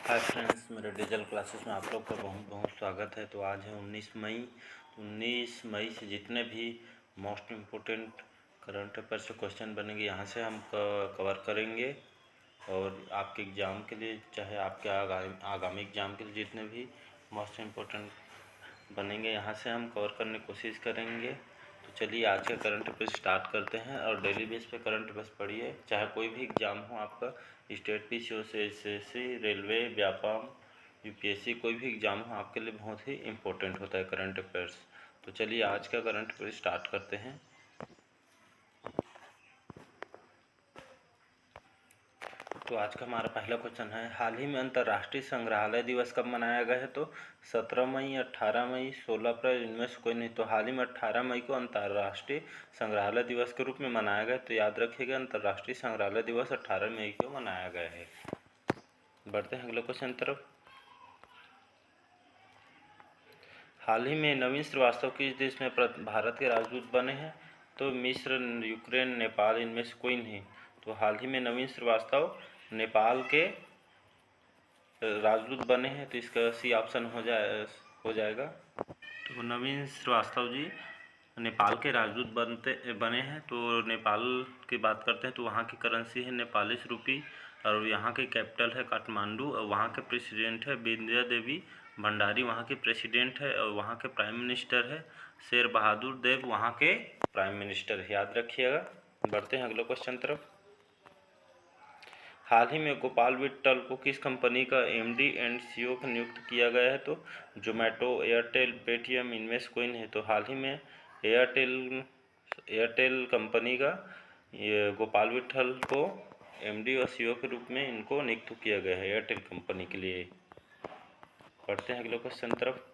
Hi friends, मेरे digital classes में आप लोग का बहुत बहुत स्वागत है। तो आज है 19 मई। 19 मई से जितने भी मोस्ट इम्पोर्टेंट करंट अफेयर से क्वेश्चन बनेंगे यहाँ से हम कवर करेंगे। और आपके एग्ज़ाम के लिए, चाहे आपके आगामी एग्ज़ाम के लिए जितने भी मोस्ट इम्पोर्टेंट बनेंगे यहाँ से हम कवर करने की कोशिश करेंगे। तो चलिए आज का करंट अफेयर स्टार्ट करते हैं। और डेली बेस पे करंट अफेयर्स पढ़िए, चाहे कोई भी एग्ज़ाम हो आपका, स्टेट पीसीओ से एसएससी, रेलवे, व्यापम, यूपीएससी, कोई भी एग्ज़ाम हो आपके लिए बहुत ही इम्पोर्टेंट होता है करंट अफेयर्स। तो चलिए आज का करंट अफेयर स्टार्ट करते हैं। तो आज का हमारा पहला क्वेश्चन है, हाल ही में अंतर्राष्ट्रीय संग्रहालय दिवस कब मनाया गया है? तो 17 मई, 18 मई, 16 अप्रैल, इनमें से कोई नहीं। तो हाल ही में 18 मई को अंतर्राष्ट्रीय संग्रहालय दिवस के रूप में मनाया गया। तो याद रखिएगा, अंतर्राष्ट्रीय संग्रहालय दिवस 18 मई को मनाया गया है। बढ़ते हैं अगले क्वेश्चन तरफ। हाल ही में नवीन श्रीवास्तव किस देश में भारत के राजदूत बने हैं? तो मिस्र, यूक्रेन, नेपाल, इनमें से कोई नहीं। तो हाल ही में नवीन श्रीवास्तव नेपाल के राजदूत बने हैं। तो इसका सी ऑप्शन हो जाएगा। तो नवीन श्रीवास्तव जी नेपाल के राजदूत बने हैं। तो नेपाल की बात करते हैं तो वहाँ की करेंसी है नेपाली रुपी, और यहाँ की कैपिटल है काठमांडू, और वहाँ के प्रेसिडेंट है विंध्या देवी भंडारी, वहाँ के प्रेसिडेंट है। और वहाँ के प्राइम मिनिस्टर है शेर बहादुर देव, वहाँ के प्राइम मिनिस्टर है, याद रखिएगा। बढ़ते हैं अगले क्वेश्चन तरफ। हाल ही में गोपाल विट्ठल को किस कंपनी का एमडी एंड सीईओ नियुक्त किया गया है? तो जोमेटो, एयरटेल, पेटीएम, इनमें से कोई नहीं। तो हाल ही में एयरटेल कंपनी का ये गोपाल विट्ठल को एमडी और सीईओ के रूप में इनको नियुक्त किया गया है एयरटेल कंपनी के लिए। पढ़ते हैं अगले क्वेश्चन तरफ।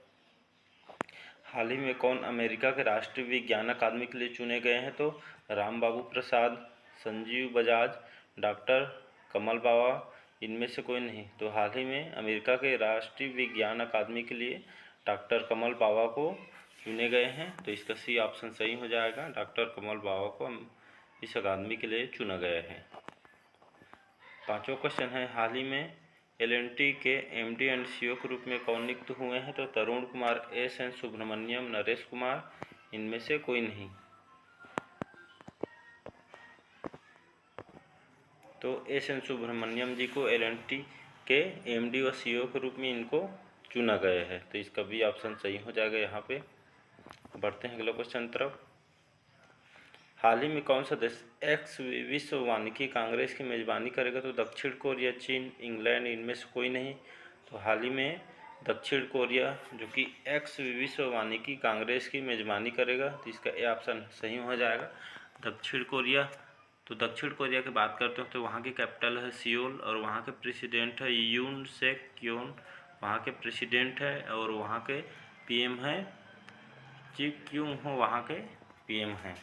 हाल ही में कौन अमेरिका के राष्ट्रीय विज्ञान अकादमी के लिए चुने गए हैं? तो राम बाबू प्रसाद, संजीव बजाज, डॉक्टर कमल बाबा, इनमें से कोई नहीं। तो हाल ही में अमेरिका के राष्ट्रीय विज्ञान अकादमी के लिए डॉक्टर कमल बाबा को चुने गए हैं। तो इसका सी ऑप्शन सही हो जाएगा। डॉक्टर कमल बाबा को इस अकादमी के लिए चुना गया है। पांचवा क्वेश्चन है, हाल ही में एल&टी के एमडी एंड सीईओ के रूप में कौन नियुक्त हुए हैं? तो तरुण कुमार, एस.एन. सुब्रमण्यम, नरेश कुमार, इनमें से कोई नहीं। तो एस.एन. सुब्रमण्यम जी को एल&टी के एमडी और सीईओ के रूप में इनको चुना गया है। तो इसका भी ऑप्शन सही हो जाएगा यहाँ पे। बढ़ते हैं अगले क्वेश्चन तरफ। हाल ही में कौन सा देश एक्स विश्व वानिकी कांग्रेस की मेज़बानी करेगा? तो दक्षिण कोरिया, चीन, इंग्लैंड, इनमें से कोई नहीं। तो हाल ही में दक्षिण कोरिया जो कि एक्स विश्व वानिकी कांग्रेस की मेज़बानी करेगा। तो इसका ए ऑप्शन सही हो जाएगा, दक्षिण कोरिया। तो दक्षिण कोरिया की बात करते हो तो वहाँ की कैपिटल है सियोल, और वहाँ के प्रेसिडेंट है यून सेक योन, वहाँ के प्रेसिडेंट है। और वहाँ के पीएम है जी क्यों हो, वहाँ के पीएम हैं,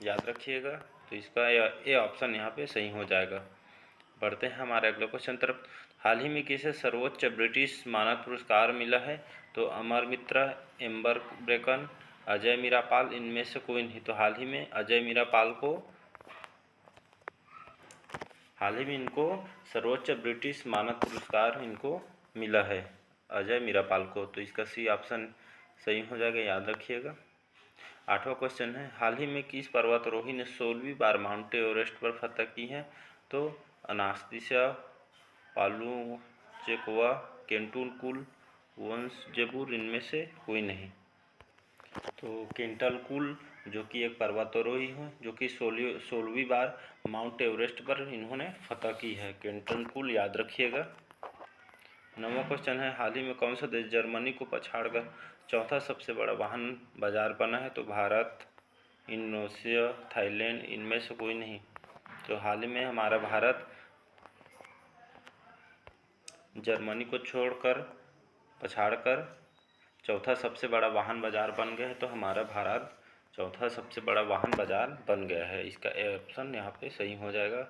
याद रखिएगा। तो इसका ए ऑप्शन यहाँ पे सही हो जाएगा। बढ़ते हैं हमारे अगले क्वेश्चन तरफ। हाल ही में किसे सर्वोच्च ब्रिटिश मानद पुरस्कार मिला है? तो अमर मित्रा, एम्बर ब्रेकन, अजय मीरापाल, इनमें से कोई नहीं। तो हाल ही में अजय मीरापाल को इनको सर्वोच्च ब्रिटिश मानद पुरस्कार इनको मिला है, अजय मीरापाल को। तो इसका सी ऑप्शन सही हो जाएगा, याद रखिएगा। आठवां क्वेश्चन है, हाल ही में किस पर्वतारोही ने 16वीं बार माउंट एवरेस्ट पर फतह की है? तो अनास्तिया पालुचेकोवा, केंटुनकुल, वंशजेबुर, इनमें से कोई नहीं। तो केंटलकुल जो कि एक पर्वतारोही है जो कि 16वीं बार माउंट एवरेस्ट पर इन्होंने फतह की है, केंटलकुल, याद रखिएगा। नौवां क्वेश्चन है, हाल ही में कौन सा देश जर्मनी को पछाड़कर चौथा सबसे बड़ा वाहन बाजार बना है? तो भारत, इंडोनेशिया, थाईलैंड, इनमें से कोई नहीं। तो हाल ही में हमारा भारत जर्मनी को पछाड़कर चौथा सबसे बड़ा वाहन बाजार बन गया है। तो हमारा भारत चौथा सबसे बड़ा वाहन बाजार बन गया है। इसका ऑप्शन यहाँ पे सही हो जाएगा।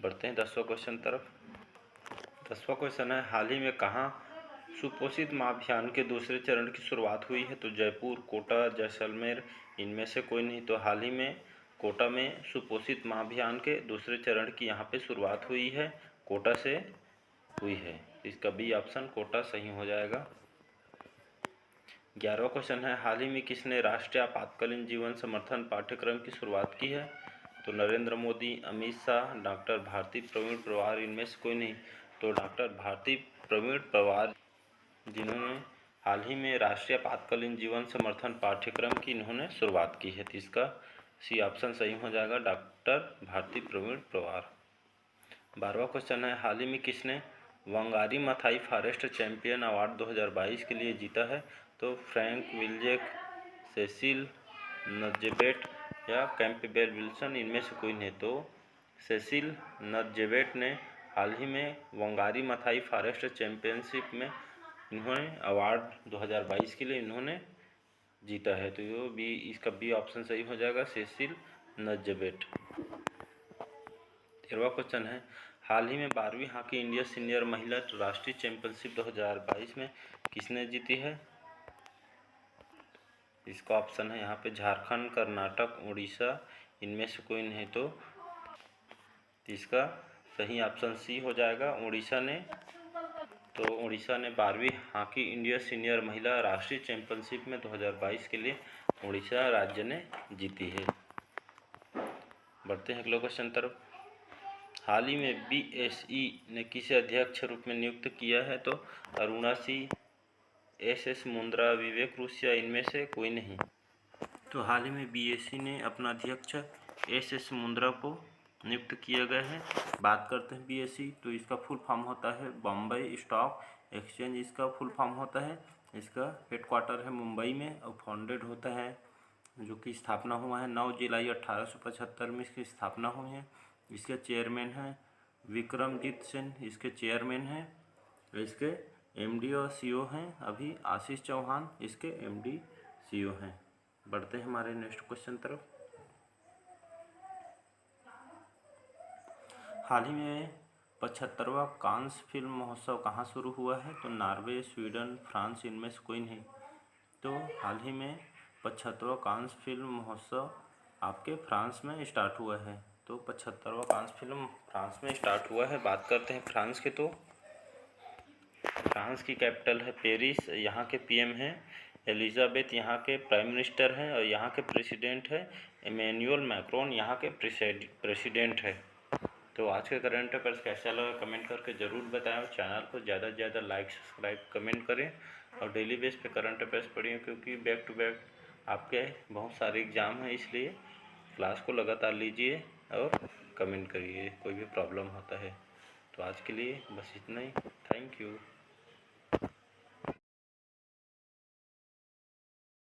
बढ़ते हैं 10वां क्वेश्चन तरफ। 10वां क्वेश्चन है, हाल ही में कहाँ सुपोषित माह अभियान के दूसरे चरण की शुरुआत हुई है? तो जयपुर, कोटा, जैसलमेर, इनमें से कोई नहीं। तो हाल ही में कोटा में सुपोषित माह अभियान के दूसरे चरण की यहाँ पे शुरुआत हुई है, कोटा से हुई है। इसका बी ऑप्शन कोटा सही हो जाएगा। 11वां क्वेश्चन है, हाल ही में किसने राष्ट्रीय आपातकालीन जीवन समर्थन पाठ्यक्रम की शुरुआत की है? तो नरेंद्र मोदी, अमित शाह, डॉक्टर भारती प्रवीण पवार, इनमें से कोई नहीं। तो डॉक्टर भारती प्रवीण पवार जिन्होंने हाल ही में राष्ट्रीय आपातकालीन जीवन समर्थन पाठ्यक्रम की इन्होंने शुरुआत की है। तो इसका सी ऑप्शन सही हो जाएगा, डॉक्टर भारती प्रवीण पवार। 12वां क्वेश्चन है, हाल ही में किसने Wangari Maathai forest champion award 2022 के लिए जीता है? तो फ्रैंक विल्जेक, सेसिल नदजेबेट या कैंपबेल विल्सन, इनमें से कोई नहीं। तो सेसिल नदजेबेट ने हाल ही में वंगारी मथाई फॉरेस्ट चैंपियनशिप में इन्होंने अवार्ड 2022 के लिए इन्होंने जीता है। तो ये बी, इसका बी ऑप्शन सही हो जाएगा, सेसिल नदजेबेट। 13वां क्वेश्चन है, हाल ही में 12वीं हॉकी इंडिया सीनियर महिला राष्ट्रीय चैंपियनशिप 2022 में किसने जीती है? इसका ऑप्शन है यहाँ पे झारखंड, कर्नाटक, उड़ीसा, इनमें से कोई नहीं। तो इसका सही ऑप्शन सी हो जाएगा, उड़ीसा ने। तो उड़ीसा ने 12वीं हॉकी इंडिया सीनियर महिला राष्ट्रीय चैंपियनशिप में 2022 के लिए उड़ीसा राज्य ने जीती है। बढ़ते हैं अगले क्वेश्चन तरफ। हाल ही में बीएसई ने किसे अध्यक्ष रूप में नियुक्त किया है? तो अरुणा सिंह, एस मुंद्रा, विवेक रूसिया, इनमें से कोई नहीं। तो हाल ही में बीएसई ने अपना अध्यक्ष एस मुंद्रा को नियुक्त किया गया है। बात करते हैं बीएसई, तो इसका फुल फॉर्म होता है बॉम्बे स्टॉक एक्सचेंज, इसका फुल फॉर्म होता है। इसका हेडक्वार्टर है मुंबई में और फाउंडेड होता है, जो कि स्थापना हुआ है 9 जुलाई 1875 में इसकी स्थापना हुई है। इसके चेयरमैन हैं विक्रमजीत सिंह, इसके चेयरमैन हैं। इसके एमडी और सीईओ हैं अभी आशीष चौहान, इसके एमडी सीईओ हैं। बढ़ते हैं हमारे नेक्स्ट क्वेश्चन तरफ। हाल ही में 75वां कांस फिल्म महोत्सव कहाँ शुरू हुआ है? तो नॉर्वे, स्वीडन, फ्रांस, इनमें से कोई नहीं। तो हाल ही में 75वां कांस फिल्म महोत्सव आपके फ्रांस में स्टार्ट हुआ है। तो 75वां कांस फिल्म फ्रांस में स्टार्ट हुआ है। बात करते हैं फ्रांस के, तो फ्रांस की कैपिटल है पेरिस, यहाँ के पीएम हैं एलिजाबेथ, यहाँ के प्राइम मिनिस्टर हैं, और यहाँ के प्रेसिडेंट है इमैनुअल मैक्रोन, यहाँ के प्रेसिडेंट है। तो आज के करंट अफेयर्स कैसा लगा कमेंट करके ज़रूर बताएं, और चैनल को ज़्यादा से ज़्यादा लाइक, सब्सक्राइब, कमेंट करें, और डेली बेस पे करंट अफेयर्स पढ़िए, क्योंकि बैक टू बैक आपके बहुत सारे एग्ज़ाम हैं, इसलिए क्लास को लगातार लीजिए और कमेंट करिए कोई भी प्रॉब्लम होता है। तो आज के लिए बस इतना ही। Thank you.